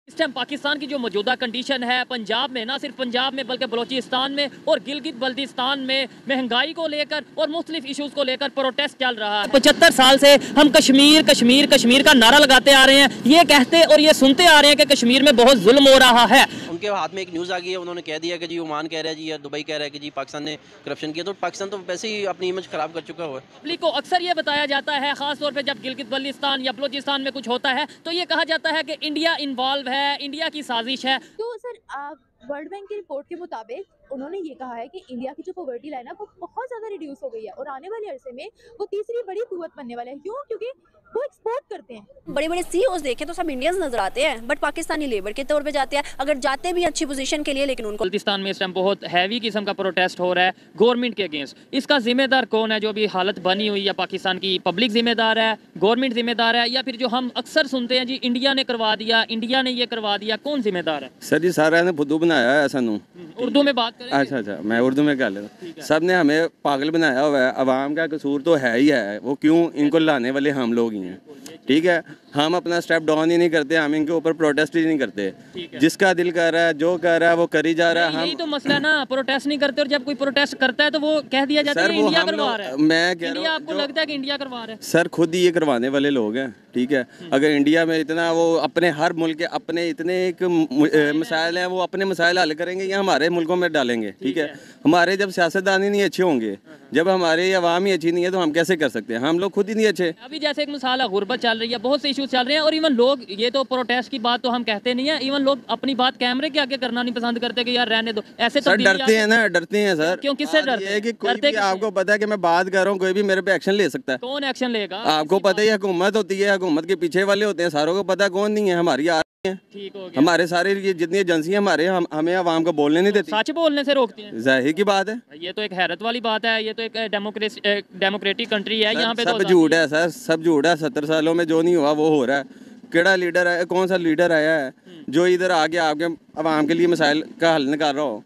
इस टाइम पाकिस्तान की जो मौजूदा कंडीशन है पंजाब में, ना सिर्फ पंजाब में बल्कि बलोचिस्तान में और गिलगित बल्तिस्तान में महंगाई को लेकर और मुख्तलिफ इशूज़ को लेकर प्रोटेस्ट चल रहा है। 75 साल से हम कश्मीर कश्मीर कश्मीर का नारा लगाते आ रहे हैं, ये कहते और ये सुनते आ रहे हैं कि कश्मीर में बहुत जुल्म हो रहा है। उनके हाथ में एक न्यूज़ आ गई है, उन्होंने कह दिया कि जी ओमान कह रहा है जी या दुबई कह रहा है कि जी पाकिस्तान ने करप्शन किया, तो पाकिस्तान तो वैसे ही अपनी इमेज ख़राब कर चुका हुआ है। पब्लिक को अक्सर ये बताया जाता है, ख़ास तौर पे जब गिलगित बल्तिस्तान या बलोचिस्तान में कुछ होता है तो ये कहा जाता है कि इंडिया इन्वॉल्व है, इंडिया की साजिश है। तो सर वर्ल्ड बैंक की रिपोर्ट के मुताबिक उन्होंने ये कहा है कि इंडिया की जो पॉवर्टी लाइन है वो बहुत ज़्यादा रिड्यूस हो गई है और आने वाले अरसे में वो तीसरी बड़ी कुव्वत बनने वाला है। क्यों? क्योंकि वो एक्सपोर्ट करते हैं। बड़े बड़े सीईओज देखें तो सब इंडियंस नजर आते हैं, बट पाकिस्तानी लेबर के तौर पे जाते हैं, अगर जाते भी अच्छी पोजीशन के लिए, लेकिन उनको बल्तिस्तान में इस टाइम बहुत हैवी किस्म का प्रोटेस्ट हो रहा है गवर्नमेंट के अगेंस्ट। इसका जिम्मेदार कौन है? जो भी हालत बनी हुई है पाकिस्तान की, पब्लिक जिम्मेदार है, गवर्नमेंट जिम्मेदार है, या फिर जो हम अक्सर सुनते हैं जी इंडिया ने करवा दिया, इंडिया ने ये करवा दिया, कौन जिम्मेदार है? सर जी सारा ने फुद्दू बनाया है ऐसा नू। उर्दू में बात करें। अच्छा मैं उर्दू में कह लेता। सब ने हमें पागल बनाया हुआ है, अवाम का कसूर तो है ही है, वो क्यों इनको लाने वाले हम लोग ही हैं। ठीक है, हम अपना स्टेप डाउन ही नहीं करते, हम इनके ऊपर प्रोटेस्ट ही नहीं करते। जिसका दिल कर रहा है, जो कर रहा है वो करी जा रहा है। यही तो मसला है ना, प्रोटेस्ट नहीं करते और जब कोई प्रोटेस्ट करता है तो वो कह दिया जाता है इंडिया करवा रहा है। मैं कह इंडिया आपको लगता है कि इंडिया करवा रहा है? सर खुद ही ये करवाने वाले लोग हैं। ठीक है, अगर इंडिया में इतना वो अपने हर मुल्क के अपने इतने एक मसाइल हैं, वो अपने मसाइल हल करेंगे या हमारे मुल्कों में डालेंगे। ठीक है, हमारे जब सियासतदान ही नहीं अच्छे होंगे, जब हमारे अवाम ही अच्छी नहीं है तो हम कैसे कर सकते हैं? हम लोग खुद ही नहीं अच्छे। अभी जैसे एक मिसाल है, गुर्बत चल रही है, बहुत से इश्यूज चल रहे हैं और इवन लोग, ये तो प्रोटेस्ट की बात तो हम कहते नहीं है, इवन लोग अपनी बात कैमरे के आगे करना नहीं पसंद करते कि यार रहने दो। ऐसे सर डरते हैं ना, डरते हैं सर। क्यों? किससे डरते हैं? कि कोई भी आपको पता है कि मैं बात कर रहा हूँ, कोई भी मेरे पे एक्शन ले सकता है। कौन एक्शन लेगा? आपको पता ही हुकूमत होती है, हुकूमत के पीछे वाले होते हैं, सारों को पता कौन नहीं है। हमारी आ रही है, ठीक हो गया। हमारे सारे ये जितनी एजेंसी हमारे हमें आवाम को बोलने नहीं देती, सच बोलने से रोकती है। जाहिर की बात है, ये तो एक हैरत वाली बात है। ये तो एक डेमोक्रेटिक कंट्री है, यहाँ पे सब झूठ है सर, सब झूठ है। 70 सालों में जो नहीं हुआ वो हो रहा है। केड़ा लीडर है, कौन सा लीडर आया है जो इधर आके आपके अवाम के लिए मसाइल का हल निकाल रहा हो?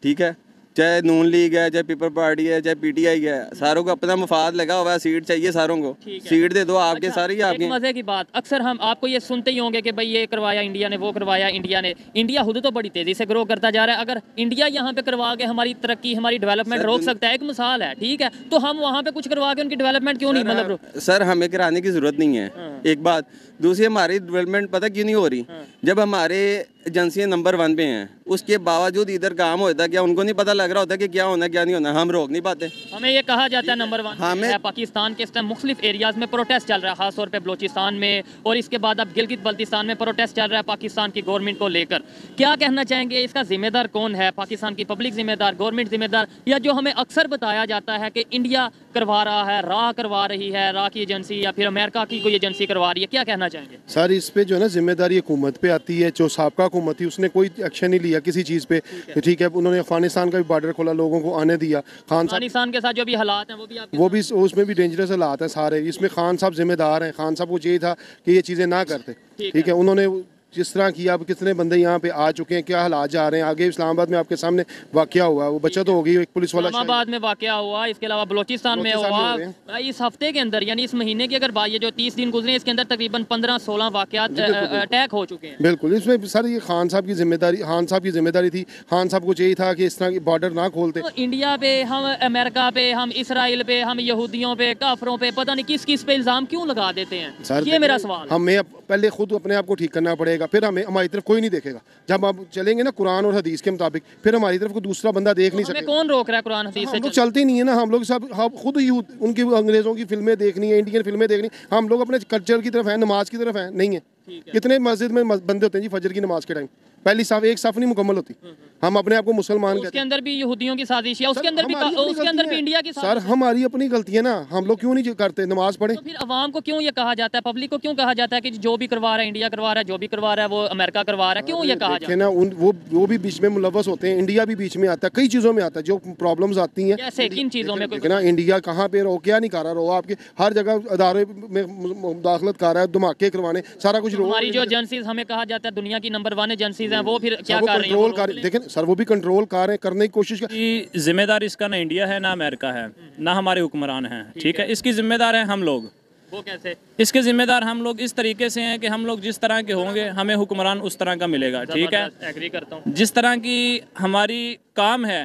ठीक है, चाहे नून लीग है, चाहे पीपल पार्टी है, चाहे पीटीआई है, सारों को अपना मफाद लगा हुआ है। सीट चाहिए सारों को, सीट दे दो आपके। अच्छा, सारी आपकी मजे की बात, अक्सर हम आपको ये सुनते ही होंगे कि भाई ये करवाया इंडिया ने, वो करवाया इंडिया ने। इंडिया खुद तो बड़ी तेजी से ग्रो करता जा रहा है। अगर इंडिया यहाँ पे करवा के हमारी तरक्की, हमारी डेवलपमेंट रोक सकता है, एक मिसाल है, ठीक है, तो हम वहाँ पे कुछ करवा के उनकी डेवलपमेंट क्यों नहीं? मतलब सर हमें कराने की जरूरत नहीं है, एक बात। दूसरी, हमारी डेवलपमेंट पता क्यों नहीं हो रही? जब हमारे एजेंसियां नंबर 1 पे हैं, उसके बावजूद इधर काम होता है, क्या उनको नहीं पता लग रहा होता कि क्या होना क्या नहीं होना? हम रोक नहीं पाते। हमें ये कहा जाता है नंबर 1 है पाकिस्तान के। इस टाइम मुख्तलिफ एरियाज में प्रोटेस्ट चल रहा है, खासतौर पे बलोचिस्तान में, और इसके बाद अब गिलगित बल्तिस्तान में प्रोटेस्ट चल रहा है पाकिस्तान की गवर्नमेंट को लेकर। क्या कहना चाहेंगे, इसका जिम्मेदार कौन है? पाकिस्तान की पब्लिक जिम्मेदार, गवर्नमेंट जिम्मेदार, या जो हमें अक्सर बताया जाता है कि इंडिया करवा रहा है, राह करवा रही है, राह की एजेंसी, या फिर अमेरिका की कोई एजेंसी करवा रही है? क्या कहना चाहेंगे सर? इस पे जो है ना जिम्मेदारी हुकूमत पे आती है। जो साबका हुकूमत थी उसने कोई एक्शन नहीं लिया किसी चीज़ पे। ठीक है, उन्होंने अफगानिस्तान का भी बॉर्डर खोला, लोगों को आने दिया। अफगानिस्तान के साथ जो भी हालात हैं वो भी उसमें भी डेंजरस हालात हैं सारे। इसमें खान साहब जिम्मेदार हैं। खान साहब को चाहिए था कि ये चीज़ें ना करते। ठीक है, उन्होंने जिस तरह किया, अब कितने बंदे यहाँ पे आ चुके हैं, क्या हालात जा रहे हैं आगे। इस्लामाबाद में आपके सामने वाकया हुआ, वो बचत हो गई, एक पुलिस वाला इस्लामाबाद में वाकया हुआ, इसके अलावा बलोचिस्तान में हुआ। इस हफ्ते के अंदर, यानी इस महीने की अगर बात, ये जो 30 दिन गुजरे, इसके अंदर तकरीबन 15-16 वाकयात अटैक हो चुके हैं। बिल्कुल, इसमें सर ये खान साहब की जिम्मेदारी थी। खान साहब को चाहिए था कि इस तरह की बॉर्डर ना खोलते। तो इंडिया पे, हम अमेरिका पे, हम इसराइल पे, हम यहूदियों पे, काफरों पे, पता नहीं किस किस पे इल्जाम क्यों लगा देते हैं? सर ये मेरा सवाल। हमें पहले खुद अपने आप को ठीक करना पड़ेगा, फिर हमारी तरफ कोई नहीं देखेगा। जब आप चलेंगे ना कुरान और हदीस के मुताबिक, फिर हमारी तरफ को दूसरा बंदा देख नहीं सकेगा। कौन रोक रहा है कुरान हदीस से? हम लोग चलते नहीं है ना, हम लोग सब खुद ही उनकी अंग्रेजों की फिल्में देखनी है, इंडियन फिल्में देखनी। हम लोग अपने कल्चर की तरफ है, नमाज की तरफ है नहीं है। कितने मस्जिद में बंदे होते हैं जी फजर की नमाज के टाइम, पहली साफ एक साफ नहीं मुकम्मल होती। हम अपने आप को मुसलमान उसके अंदर भी यहूदियों की साजिश है, उसके अंदर भी इंडिया की सर हमारी अपनी गलती है ना। हम लोग क्यों नहीं करते नमाज पढ़े? तो फिर अवाम को क्यों ये कहा जाता है, पब्लिक को क्यों कहा जाता है कि जो भी करवा रहा है इंडिया करवा रहा है, जो भी करवा रहा है वो अमेरिका करवा रहा है? क्यों ये कहा जाता है ना? वो भी बीच में मुलव्वस होते हैं, इंडिया भी बीच में आता है, कई चीज़ों में आता है जो प्रॉब्लम्स आती हैं। जैसे किन चीज़ों में? ना इंडिया कहाँ पे रो, क्या नहीं कर रहा, आपके हर जगह अदारे में मुदाखलत कर रहा है, धमाके करवाने, सारा कुछ। हमारी जो एजेंसीज, हमें कहा जाता है दुनिया की नंबर 1 एजेंसीज हैं, वो फिर क्या कर रही हैं? देखें सर, वो भी कंट्रोल कर रहे हैं, करने की कोशिश कर। जिम्मेदार इसका ना इंडिया है ना अमेरिका है, ना हमारे हुक्मरान हैं। ठीक है, इसकी जिम्मेदार है हम लोग। वो कैसे? इसके जिम्मेदार हम लोग इस तरीके से हैं कि हम लोग जिस तरह के होंगे हमें हुक्मरान उस तरह का मिलेगा, ठीक है। एग्री करता हूँ। जिस तरह की हमारी काम है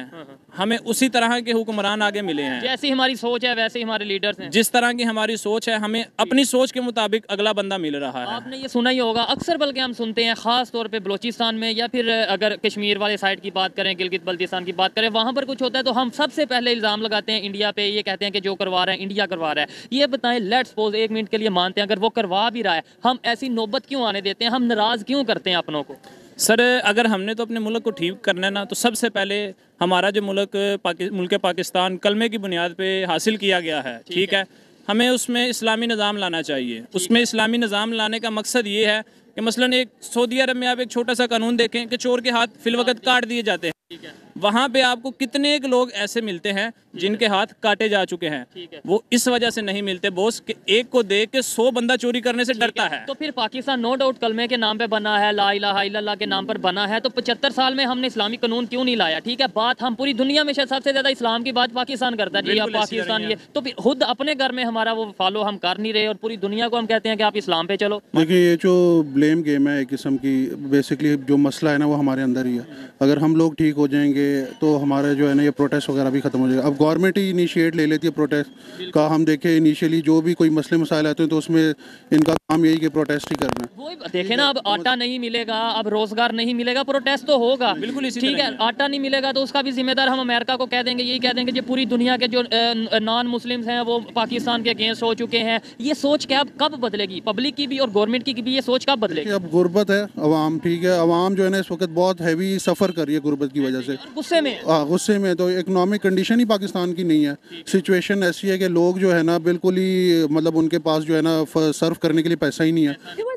हमें उसी तरह के हुक्मरान आगे मिले हैं। जैसी हमारी सोच है वैसे ही हमारे लीडर्स हैं। जिस तरह की हमारी सोच है हमें अपनी सोच के मुताबिक अगला बंदा मिल रहा है। आपने ये सुना ही होगा, अक्सर बल्कि हम सुनते हैं, ख़ास तौर पे बलूचिस्तान में या फिर अगर कश्मीर वाले साइड की बात करें, गिलगित बल्तिस्तान की बात करें, वहाँ पर कुछ होता है तो हम सबसे पहले इल्ज़ाम लगाते हैं इंडिया पे। ये कहते हैं कि जो करवा रहा है इंडिया करवा रहा है। ये बताएं, लेट्स सपोज 1 मिनट के लिए मानते हैं अगर वो करवा भी रहा है, हम ऐसी नौबत क्यों आने देते हैं? हम नाराज़ क्यों करते हैं अपनों को? सर अगर हमने तो अपने मुल्क को ठीक करना है ना, तो सबसे पहले हमारा जो मुल्क पाकिस्तान कलमे की बुनियाद पे हासिल किया गया है, ठीक है, हमें उसमें इस्लामी निज़ाम लाना चाहिए। उसमें इस्लामी निज़ाम लाने का मकसद ये है कि मसलन एक सऊदी अरब में आप एक छोटा सा कानून देखें कि चोर के हाथ फिल वक्त काट दिए जाते हैं, वहाँ पे आपको कितने एक लोग ऐसे मिलते हैं जिनके हाथ काटे जा चुके हैं। वो इस वजह से नहीं मिलते बॉस कि एक को देख के 100 बंदा चोरी करने से डरता है। तो फिर पाकिस्तान नो डाउट कलमे के नाम पे बना है, ला इलाहा इल्लल्लाह के नाम पर बना है, तो 75 साल में हमने इस्लामी कानून क्यों नहीं लाया? ठीक है, बात हम पूरी दुनिया में सबसे ज्यादा इस्लाम की बात पाकिस्तान करता है जी, आप पाकिस्तान ये, तो फिर खुद अपने घर में हमारा वो फॉलो हम कर नहीं रहे और पूरी दुनिया को हम कहते हैं कि आप इस्लाम पे चलो। देखिए ये जो ब्लेम गेम है एक किस्म की, बेसिकली जो मसला है ना वो हमारे अंदर ही है। अगर हम लोग ठीक हो जाएंगे तो हमारे जो है ना ये प्रोटेस्ट वगैरह भी खत्म हो जाएगा। अब गवर्नमेंट ही इनिशिएट ले लेती है प्रोटेस्ट का। हम देखें इनिशियली जो भी कोई मसले मसाइल आते हैं तो उसमें इनका काम यही कि प्रोटेस्ट ही करना है। वही देखें ना, अब आटा नहीं मिलेगा, अब रोजगार नहीं मिलेगा, प्रोटेस्ट तो होगा। बिल्कुल इसी ठीक है, आटा नहीं मिलेगा तो उसका भी जिम्मेदार हम अमेरिका को कह देंगे, यही कह देंगे कि पूरी दुनिया के जो नॉन मुस्लिम्स हैं वो पाकिस्तान के अगेंस्ट हो चुके हैं। ये सोच क्या कब बदलेगी? पब्लिक की भी और गवर्नमेंट की भी ये सोच कब बदलेगी? अब गुर्बत है अवाम, ठीक है, अवाम जो है ना इस वक्त बहुत हैवी सफ़र कर रही है गुर्बत की वजह से, गुस्से में। गुस्से में। तो इकोनॉमिक कंडीशन ही पाकिस्तान की नहीं है। सिचुएशन ऐसी है कि लोग जो है ना बिल्कुल ही मतलब उनके पास जो है ना सर्व करने के लिए पैसा ही नहीं है।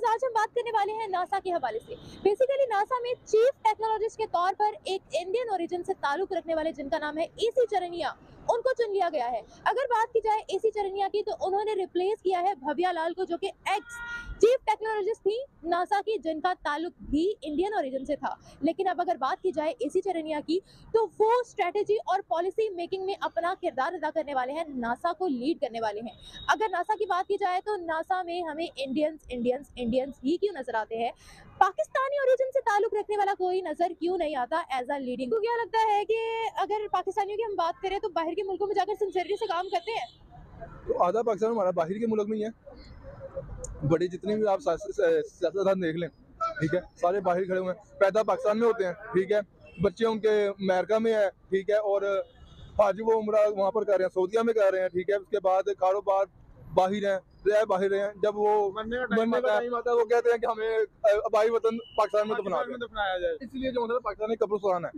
आज हम बात करने वाले हैं नासा के हवाले से। बेसिकली नासा में चीफ टेक्नोलॉजिस्ट के तौर पर एक इंडियन ओरिजिन से ताल्लुक रखने वाले जिनका नाम है एसी चरनिया, उनको चुन लिया गया है। अगर बात की जाए एसी चरनिया की तो उन्होंने रिप्लेस किया है भव्या लाल को, जो कि एक्स चीफ टेक्नोलॉजिस्ट थी नासा की, जिनका ताल्लुक भी इंडियन ओरिजिन से था। लेकिन अब अगर बात की जाए एसी चरनिया की तो वो स्ट्रेटेजी और पॉलिसी मेकिंग में अपना किरदार अदा करने वाले हैं, नासा को लीड करने वाले हैं। अगर नासा की बात की जाए तो नासा में हमें इंडियंस ही क्यों नजर आते हैं? पाकिस्तानी ओरिजिन से ताल्लुक रखने वाला कोई नजर क्यों नहीं आता एज अ लीडिंग? तो क्या लगता है कि अगर पाकिस्तानियों की हम बात करें तो बाहर के मुल्कों में जाकर सिंसियरिटी से काम करते हैं? तो आधा पाकिस्तान हमारा बाहर के मुल्क में ही है। बड़ी जितनी भी आप सियासतदान देख लें, ठीक है, सारे बाहर खड़े हुए हैं। पैदा पाकिस्तान में होते हैं, ठीक है, बच्चे उनके अमेरिका में है, ठीक है, और हाजी वो उम्रा वहाँ पर कर रहे हैं, सऊदीया में कर रहे हैं, ठीक है। उसके बाद कारोबार बाहर हैं, रियाय बाहर हैं। जब वो मरने का टाइम आता है वो कहते हैं कि हमें आबाई वतन पाकिस्तान में दफनाया जाए, इसलिए जो मतलब पाकिस्तान एक कब्रिस्तान है।